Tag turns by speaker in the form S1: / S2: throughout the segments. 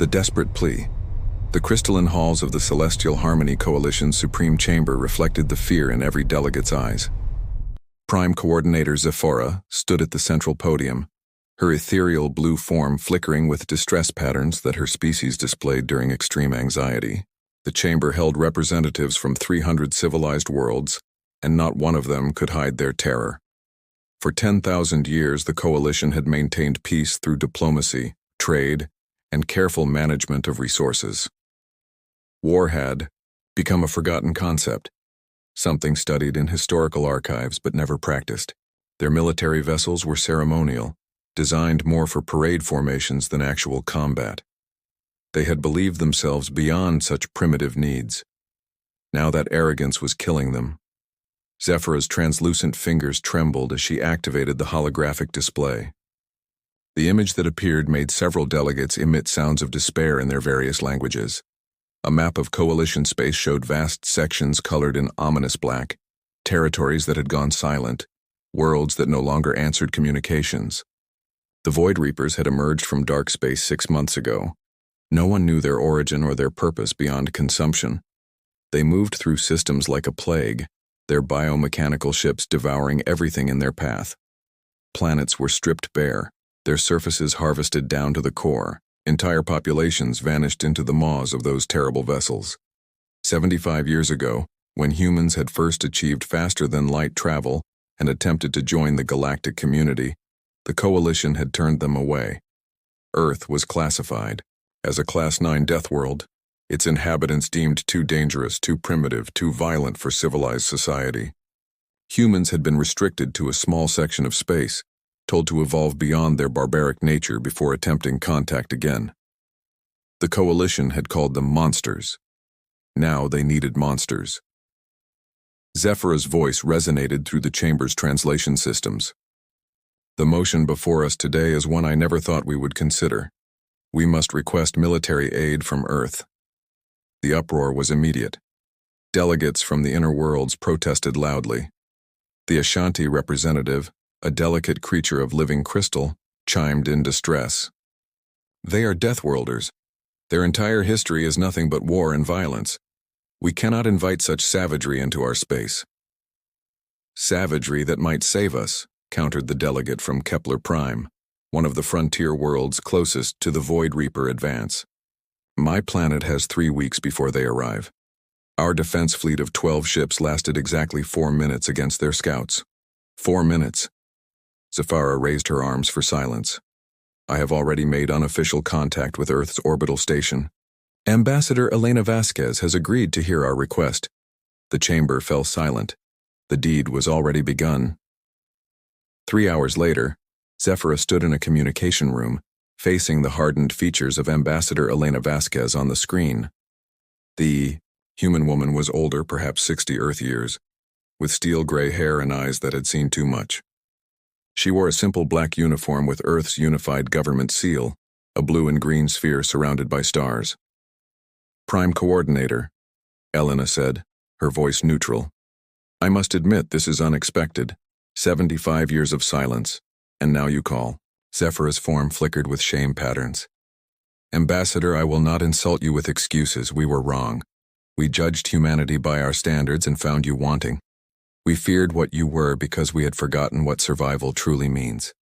S1: The desperate plea. The crystalline halls of the Celestial Harmony Coalition's Supreme Chamber reflected the fear in every delegate's eyes. Prime Coordinator Zephora stood at the central podium, her ethereal blue form flickering with distress patterns that her species displayed during extreme anxiety. The chamber held representatives from 300 civilized worlds, and not one of them could hide their terror. For 10,000 years, the coalition had maintained peace through diplomacy, trade, and careful management of resources. War had become a forgotten concept, something studied in historical archives but never practiced. Their military vessels were ceremonial, designed more for parade formations than actual combat. They had believed themselves beyond such primitive needs. Now that arrogance was killing them. Zephora's translucent fingers trembled as she activated the holographic display. The image that appeared made several delegates emit sounds of despair in their various languages. A map of coalition space showed vast sections colored in ominous black, territories that had gone silent, worlds that no longer answered communications. The Void Reapers had emerged from dark space 6 months ago. No one knew their origin or their purpose beyond consumption. They moved through systems like a plague, their biomechanical ships devouring everything in their path. Planets were stripped bare, their surfaces harvested down to the core. Entire populations vanished into the maws of those terrible vessels. 75 years ago, when humans had first achieved faster-than-light travel and attempted to join the galactic community, the Coalition had turned them away. Earth was classified as a Class 9 death world, its inhabitants deemed too dangerous, too primitive, too violent for civilized society. Humans had been restricted to a small section of space, told to evolve beyond their barbaric nature before attempting contact again. The Coalition had called them monsters. Now they needed monsters. Zephora's voice resonated through the chamber's translation systems. The motion before us today is one I never thought we would consider. We must request military aid from Earth. The uproar was immediate. Delegates from the inner worlds protested loudly. The Ashanti representative, a delicate creature of living crystal, chimed in distress. They are Deathworlders. Their entire history is nothing but war and violence. We cannot invite such savagery into our space. Savagery that might save us, countered the delegate from Kepler Prime, one of the frontier worlds closest to the Void Reaper advance. My planet has 3 weeks before they arrive. Our defense fleet of 12 ships lasted exactly 4 minutes against their scouts. 4 minutes. Zephora raised her arms for silence. I have already made unofficial contact with Earth's orbital station. Ambassador Elena Vasquez has agreed to hear our request. The chamber fell silent. The deed was already begun. 3 hours later, Zephora stood in a communication room, facing the hardened features of Ambassador Elena Vasquez on the screen. The human woman was older, perhaps 60 Earth years, with steel-gray hair and eyes that had seen too much. She wore a simple black uniform with Earth's unified government seal, a blue and green sphere surrounded by stars. Prime Coordinator, Elena said, her voice neutral. I must admit this is unexpected. 75 years of silence, and now you call. Zephora's form flickered with shame patterns. Ambassador, I will not insult you with excuses. We were wrong. We judged humanity by our standards and found you wanting. We feared what you were because we had forgotten what survival truly means.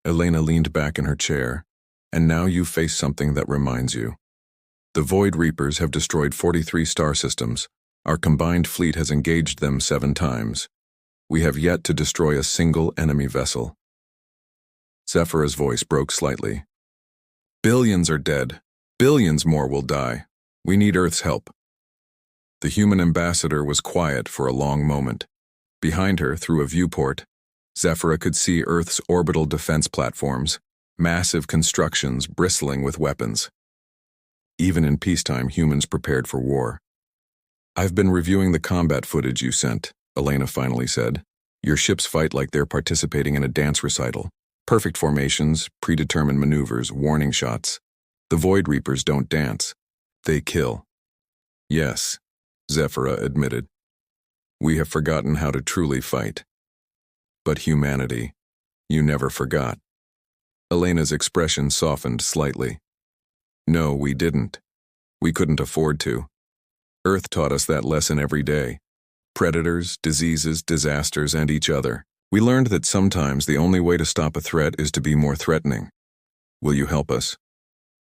S1: Elena leaned back in her chair, and now you face something that reminds you. The Void Reapers have destroyed 43 star systems. Our combined fleet has engaged them 7 times. We have yet to destroy a single enemy vessel. Zephora's voice broke slightly. Billions are dead. Billions more will die. We need Earth's help. The human ambassador was quiet for a long moment. Behind her, through a viewport, Zephora could see Earth's orbital defense platforms, massive constructions bristling with weapons. Even in peacetime, humans prepared for war. I've been reviewing the combat footage you sent, Elena finally said. Your ships fight like they're participating in a dance recital. Perfect formations, predetermined maneuvers, warning shots. The Void Reapers don't dance. They kill. Yes, Zephora admitted. We have forgotten how to truly fight. But humanity, you never forgot. Elena's expression softened slightly. No, we didn't. We couldn't afford to. Earth taught us that lesson every day. Predators, diseases, disasters, and each other. We learned that sometimes the only way to stop a threat is to be more threatening. Will you help us?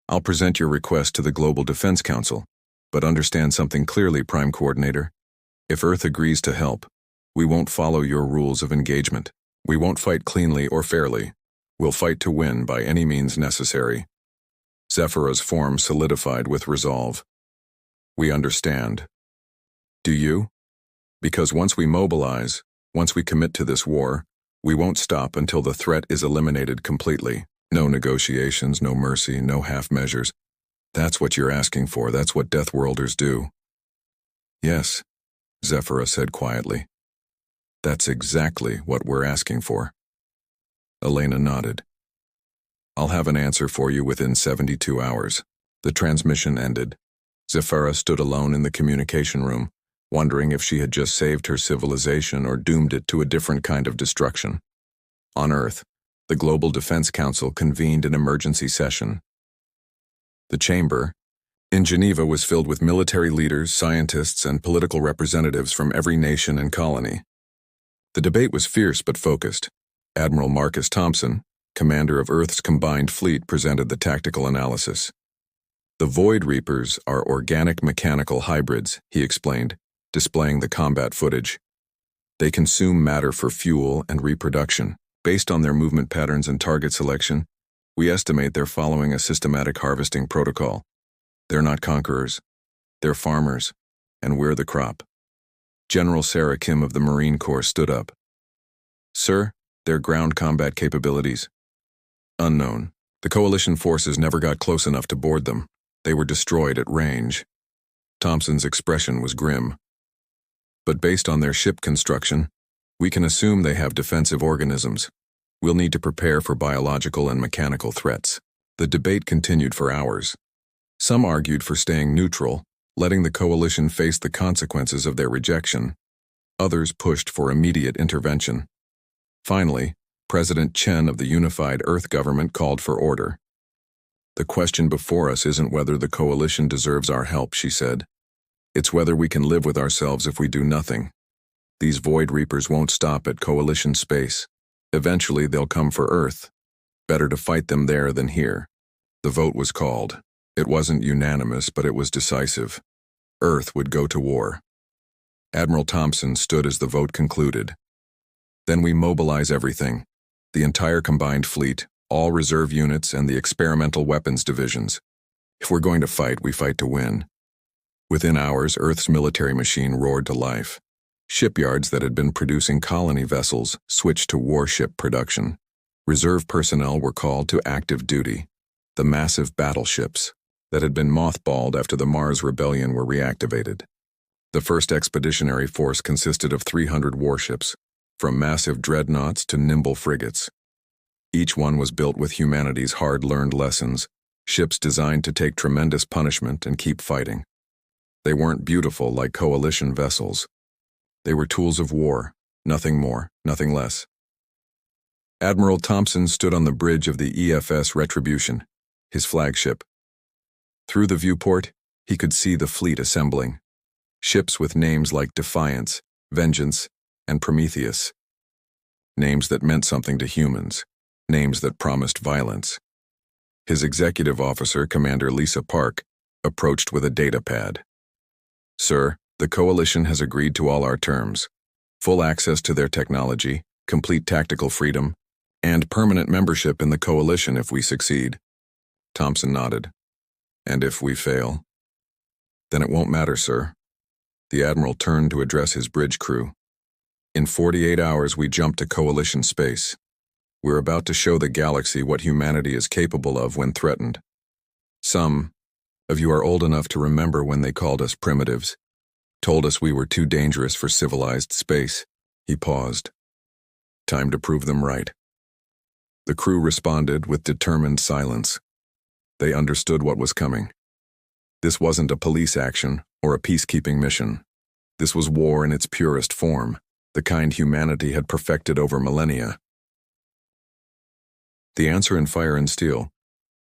S1: I'll present your request to the Global Defense Council, but understand something clearly, Prime Coordinator. If Earth agrees to help, we won't follow your rules of engagement. We won't fight cleanly or fairly. We'll fight to win by any means necessary. Zephyra's form solidified with resolve. We understand. Do you? Because once we mobilize, once we commit to this war, we won't stop until the threat is eliminated completely. No negotiations, no mercy, no half measures. That's what you're asking for. That's what Deathworlders do. Yes, Zephyrus said quietly. That's exactly what we're asking for. Elena nodded. I'll have an answer for you within 72 hours. The transmission ended. Zephyra stood alone in the communication room, wondering if she had just saved her civilization or doomed it to a different kind of destruction. On Earth, the Global Defense Council convened an emergency session. The chamber, in Geneva, was filled with military leaders, scientists, and political representatives from every nation and colony. The debate was fierce but focused. Admiral Marcus Thompson, commander of Earth's combined fleet, presented the tactical analysis. The Void Reapers are organic mechanical hybrids, he explained, displaying the combat footage. They consume matter for fuel and reproduction. Based on their movement patterns and target selection, we estimate they're following a systematic harvesting protocol. They're not conquerors. They're farmers, and we're the crop. General Sarah Kim of the Marine Corps stood up. Sir, their ground combat capabilities? Unknown. The coalition forces never got close enough to board them. They were destroyed at range. Thompson's expression was grim. But based on their ship construction, we can assume they have defensive organisms. We'll need to prepare for biological and mechanical threats. The debate continued for hours. Some argued for staying neutral, letting the coalition face the consequences of their rejection. Others pushed for immediate intervention. Finally, President Chen of the Unified Earth Government called for order. The question before us isn't whether the coalition deserves our help, she said. It's whether we can live with ourselves if we do nothing. These Void Reapers won't stop at coalition space. Eventually they'll come for Earth. Better to fight them there than here. The vote was called. It wasn't unanimous, but it was decisive. Earth would go to war. Admiral Thompson stood as the vote concluded. Then we mobilize everything. The entire combined fleet, all reserve units, and the experimental weapons divisions. If we're going to fight, we fight to win. Within hours, Earth's military machine roared to life. Shipyards that had been producing colony vessels switched to warship production. Reserve personnel were called to active duty. The massive battleships that had been mothballed after the Mars Rebellion were reactivated. The first expeditionary force consisted of 300 warships, from massive dreadnoughts to nimble frigates. Each one was built with humanity's hard-learned lessons, ships designed to take tremendous punishment and keep fighting. They weren't beautiful like coalition vessels. They were tools of war, nothing more, nothing less. Admiral Thompson stood on the bridge of the EFS Retribution, his flagship. Through the viewport, he could see the fleet assembling. Ships with names like Defiance, Vengeance, and Prometheus. Names that meant something to humans, names that promised violence. His executive officer, Commander Lisa Park, approached with a data pad. Sir, the coalition has agreed to all our terms. Full access to their technology, complete tactical freedom, and permanent membership in the coalition if we succeed. Thompson nodded. And if we fail? Then it won't matter, sir. The Admiral turned to address his bridge crew. In 48 hours, we jump to coalition space. We're about to show the galaxy what humanity is capable of when threatened. Some of you are old enough to remember when they called us primitives, told us we were too dangerous for civilized space. He paused. Time to prove them right. The crew responded with determined silence. They understood what was coming. This wasn't a police action or a peacekeeping mission. This was war in its purest form, the kind humanity had perfected over millennia. The answer in Fire and Steel,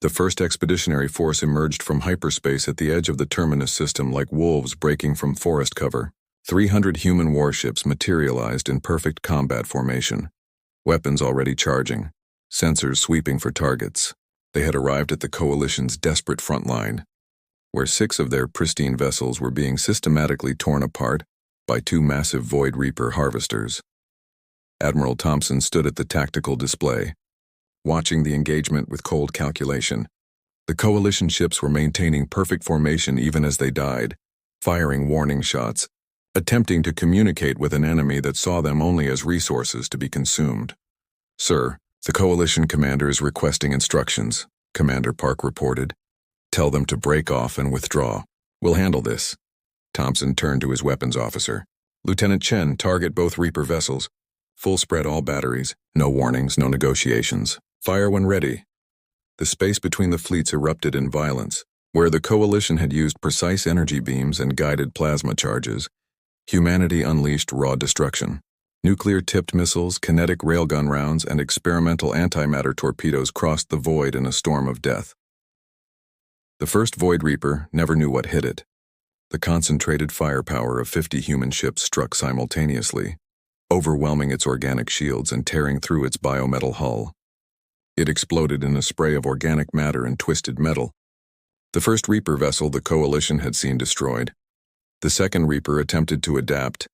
S1: The first expeditionary force emerged from hyperspace at the edge of the terminus system like wolves breaking from forest cover. 300 human warships materialized in perfect combat formation, weapons already charging, sensors sweeping for targets. They had arrived at the Coalition's desperate front line, where 6 of their pristine vessels were being systematically torn apart by 2 massive Void Reaper harvesters. Admiral Thompson stood at the tactical display, watching the engagement with cold calculation. The Coalition ships were maintaining perfect formation even as they died, firing warning shots, attempting to communicate with an enemy that saw them only as resources to be consumed. "Sir, the Coalition commander is requesting instructions," Commander Park reported. "Tell them to break off and withdraw. We'll handle this." Thompson turned to his weapons officer. "Lieutenant Chen, target both Reaper vessels. Full spread all batteries. No warnings, no negotiations. Fire when ready." The space between the fleets erupted in violence. Where the Coalition had used precise energy beams and guided plasma charges, humanity unleashed raw destruction. Nuclear-tipped missiles, kinetic railgun rounds, and experimental antimatter torpedoes crossed the void in a storm of death. The first Void Reaper never knew what hit it. The concentrated firepower of 50 human ships struck simultaneously, overwhelming its organic shields and tearing through its biometal hull. It exploded in a spray of organic matter and twisted metal. The first Reaper vessel the Coalition had seen destroyed. The second Reaper attempted to adapt,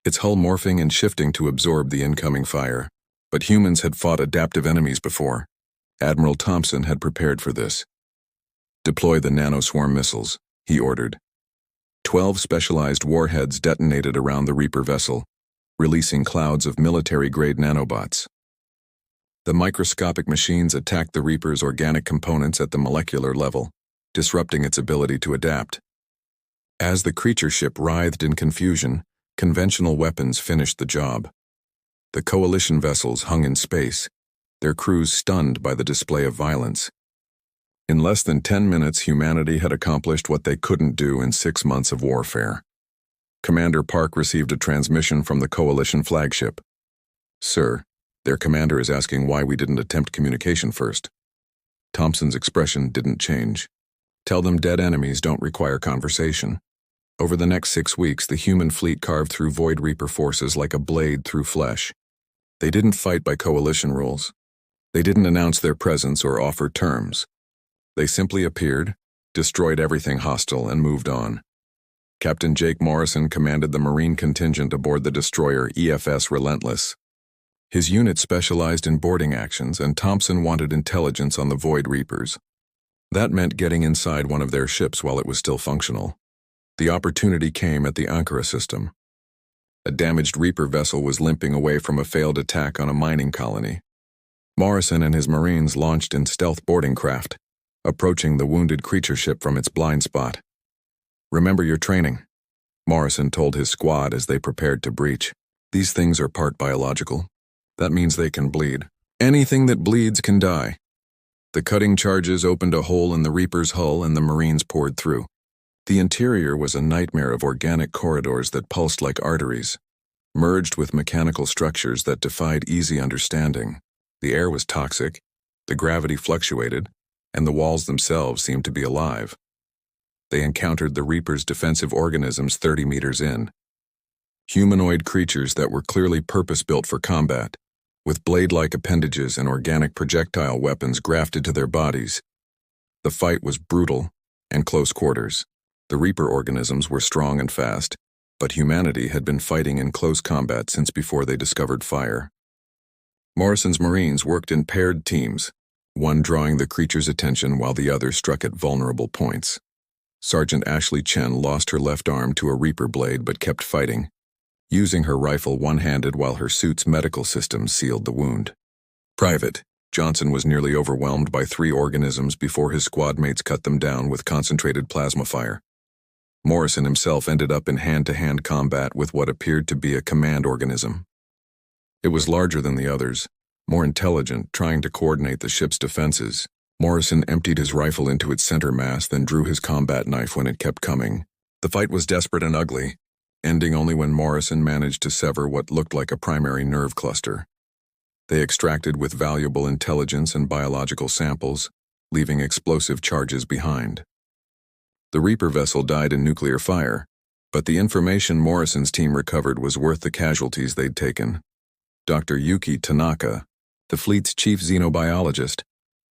S1: its hull morphing and shifting to absorb the incoming fire. But humans had fought adaptive enemies before. Admiral Thompson had prepared for this. "Deploy the nanoswarm missiles," he ordered. 12 specialized warheads detonated around the Reaper vessel, releasing clouds of military-grade nanobots. The microscopic machines attacked the Reaper's organic components at the molecular level, disrupting its ability to adapt. As the creature ship writhed in confusion, conventional weapons finished the job. The Coalition vessels hung in space, their crews stunned by the display of violence. In less than 10 minutes, humanity had accomplished what they couldn't do in 6 months of warfare. Commander Park received a transmission from the Coalition flagship. "Sir, their commander is asking why we didn't attempt communication first." Thompson's expression didn't change. "Tell them dead enemies don't require conversation." Over the next 6 weeks, the human fleet carved through Void Reaper forces like a blade through flesh. They didn't fight by Coalition rules. They didn't announce their presence or offer terms. They simply appeared, destroyed everything hostile, and moved on. Captain Jake Morrison commanded the Marine contingent aboard the destroyer EFS Relentless. His unit specialized in boarding actions, and Thompson wanted intelligence on the Void Reapers. That meant getting inside one of their ships while it was still functional. The opportunity came at the Ankara system. A damaged Reaper vessel was limping away from a failed attack on a mining colony. Morrison and his Marines launched in stealth boarding craft, approaching the wounded creature ship from its blind spot. "Remember your training," Morrison told his squad as they prepared to breach. "These things are part biological. That means they can bleed. Anything that bleeds can die." The cutting charges opened a hole in the Reaper's hull and the Marines poured through. The interior was a nightmare of organic corridors that pulsed like arteries, merged with mechanical structures that defied easy understanding. The air was toxic, the gravity fluctuated, and the walls themselves seemed to be alive. They encountered the Reaper's defensive organisms 30 meters in. Humanoid creatures that were clearly purpose-built for combat, with blade-like appendages and organic projectile weapons grafted to their bodies. The fight was brutal and close quarters. The Reaper organisms were strong and fast, but humanity had been fighting in close combat since before they discovered fire. Morrison's Marines worked in paired teams, one drawing the creature's attention while the other struck at vulnerable points. Sergeant Ashley Chen lost her left arm to a Reaper blade but kept fighting, using her rifle one-handed while her suit's medical system sealed the wound. Private Johnson was nearly overwhelmed by 3 organisms before his squad mates cut them down with concentrated plasma fire. Morrison himself ended up in hand-to-hand combat with what appeared to be a command organism. It was larger than the others, more intelligent, trying to coordinate the ship's defenses. Morrison emptied his rifle into its center mass, then drew his combat knife when it kept coming. The fight was desperate and ugly, ending only when Morrison managed to sever what looked like a primary nerve cluster. They extracted with valuable intelligence and biological samples, leaving explosive charges behind. The Reaper vessel died in nuclear fire, but the information Morrison's team recovered was worth the casualties they'd taken. Dr. Yuki Tanaka, the fleet's chief xenobiologist,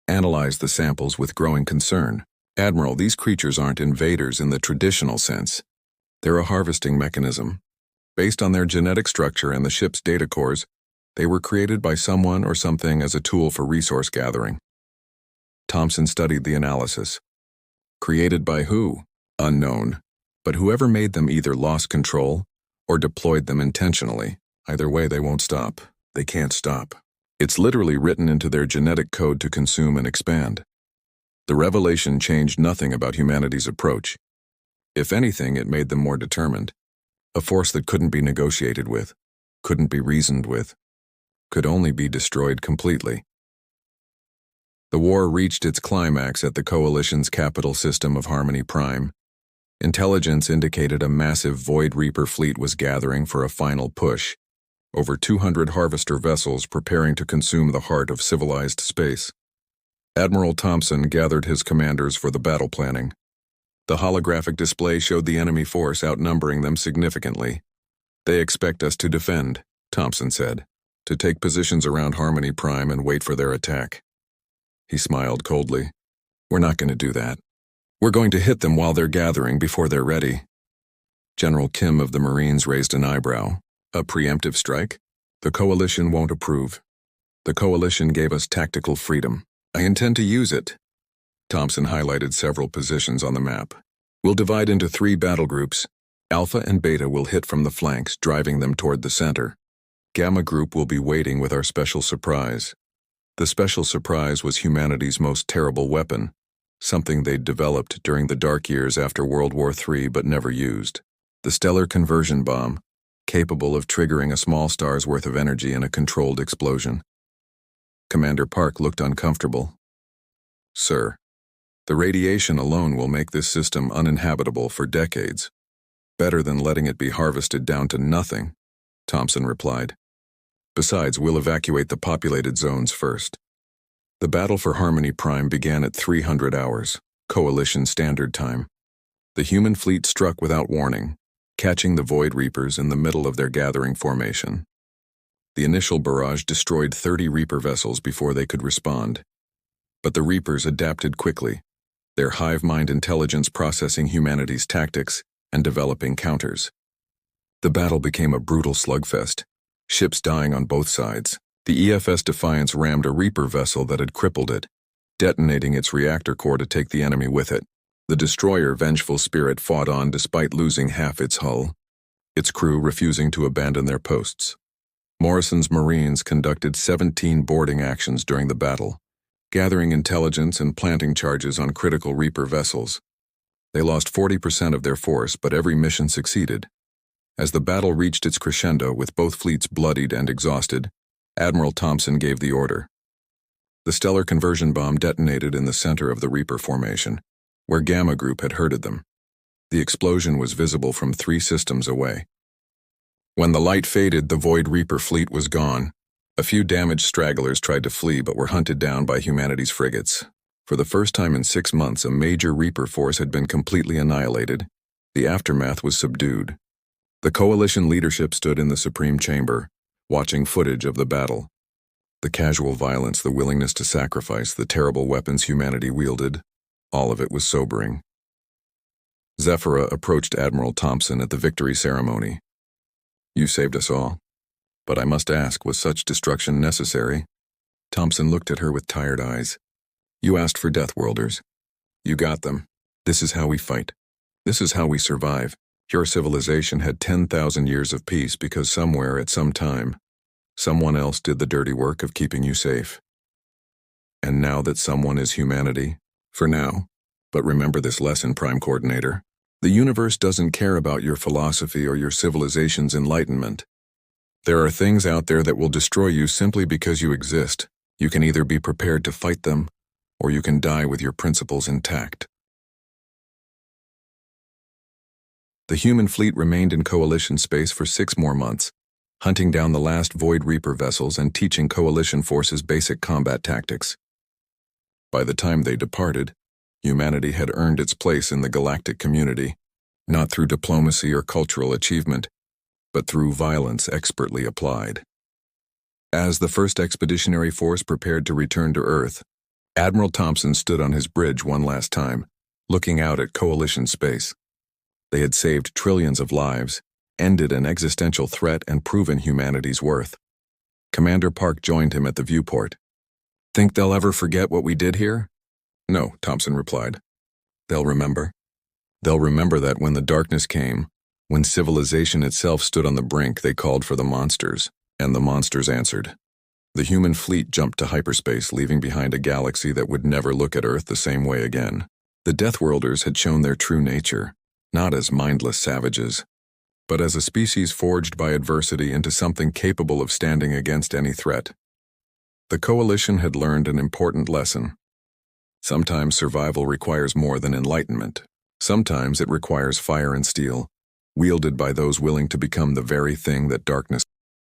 S1: analyzed the samples with growing concern. "Admiral, these creatures aren't invaders in the traditional sense. They're a harvesting mechanism. Based on their genetic structure and the ship's data cores, they were created by someone or something as a tool for resource gathering." Thompson studied the analysis. Created by who? Unknown. But whoever made them either lost control or deployed them intentionally. Either way, they won't stop. They can't stop. It's literally written into their genetic code to consume and expand. The revelation changed nothing about humanity's approach. If anything, it made them more determined. A force that couldn't be negotiated with, couldn't be reasoned with, could only be destroyed completely. The war reached its climax at the Coalition's capital system of Harmony Prime. Intelligence indicated a massive Void Reaper fleet was gathering for a final push, over 200 harvester vessels preparing to consume the heart of civilized space. Admiral Thompson gathered his commanders for the battle planning. The holographic display showed the enemy force outnumbering them significantly. "They expect us to defend," Thompson said, "to take positions around Harmony Prime and wait for their attack." He smiled coldly. "We're not going to do that. We're going to hit them while they're gathering before they're ready." General Kim of the Marines raised an eyebrow. "A preemptive strike? The Coalition won't approve. The Coalition gave us tactical freedom. I intend to use it." Thompson highlighted several positions on the map. "We'll divide into 3 battle groups. Alpha and Beta will hit from the flanks, driving them toward the center. Gamma Group will be waiting with our special surprise." The special surprise was humanity's most terrible weapon, something they'd developed during the dark years after World War III but never used. The stellar conversion bomb, capable of triggering a small star's worth of energy in a controlled explosion. Commander Park looked uncomfortable. "Sir, the radiation alone will make this system uninhabitable for decades. Better than letting it be harvested down to nothing," Thompson replied. "Besides, we'll evacuate the populated zones first." The battle for Harmony Prime began at 300 hours, Coalition Standard Time. The human fleet struck without warning, catching the Void Reapers in the middle of their gathering formation. The initial barrage destroyed 30 Reaper vessels before they could respond. But the Reapers adapted quickly, their hive mind intelligence processing humanity's tactics and developing counters. The battle became a brutal slugfest, ships dying on both sides. The EFS Defiance rammed a Reaper vessel that had crippled it, detonating its reactor core to take the enemy with it. The destroyer Vengeful Spirit fought on despite losing half its hull, its crew refusing to abandon their posts. Morrison's Marines conducted 17 boarding actions during the battle, gathering intelligence and planting charges on critical Reaper vessels. They lost 40% of their force, but every mission succeeded. As the battle reached its crescendo with both fleets bloodied and exhausted, Admiral Thompson gave the order. The stellar conversion bomb detonated in the center of the Reaper formation, where Gamma Group had herded them. The explosion was visible from 3 systems away. When the light faded, the Void Reaper fleet was gone. A few damaged stragglers tried to flee but were hunted down by humanity's frigates. For the first time in 6 months, a major Reaper force had been completely annihilated. The aftermath was subdued. The Coalition leadership stood in the Supreme Chamber, watching footage of the battle. The casual violence, the willingness to sacrifice, the terrible weapons humanity wielded, all of it was sobering. Zephyra approached Admiral Thompson at the victory ceremony. "You saved us all. But I must ask, was such destruction necessary?" Thompson looked at her with tired eyes. "You asked for Deathworlders. You got them. This is how we fight. This is how we survive. Your civilization had 10,000 years of peace because somewhere at some time, someone else did the dirty work of keeping you safe. And now that someone is humanity, for now, but remember this lesson, Prime Coordinator, the universe doesn't care about your philosophy or your civilization's enlightenment. There are things out there that will destroy you simply because you exist. You can either be prepared to fight them, or you can die with your principles intact." The human fleet remained in Coalition space for 6 more months, hunting down the last Void Reaper vessels and teaching Coalition forces basic combat tactics. By the time they departed, humanity had earned its place in the galactic community, not through diplomacy or cultural achievement, but through violence expertly applied. As the first expeditionary force prepared to return to Earth, Admiral Thompson stood on his bridge one last time, looking out at Coalition space. They had saved trillions of lives, ended an existential threat, and proven humanity's worth. Commander Park joined him at the viewport. "Think they'll ever forget what we did here?" "No," Thompson replied. "They'll remember. They'll remember that when the darkness came, when civilization itself stood on the brink, they called for the monsters, and the monsters answered. The human fleet jumped to hyperspace, leaving behind a galaxy that would never look at Earth the same way again. The Deathworlders had shown their true nature, not as mindless savages, but as a species forged by adversity into something capable of standing against any threat. The Coalition had learned an important lesson. Sometimes survival requires more than enlightenment. Sometimes it requires fire and steel, wielded by those willing to become the very thing that darkness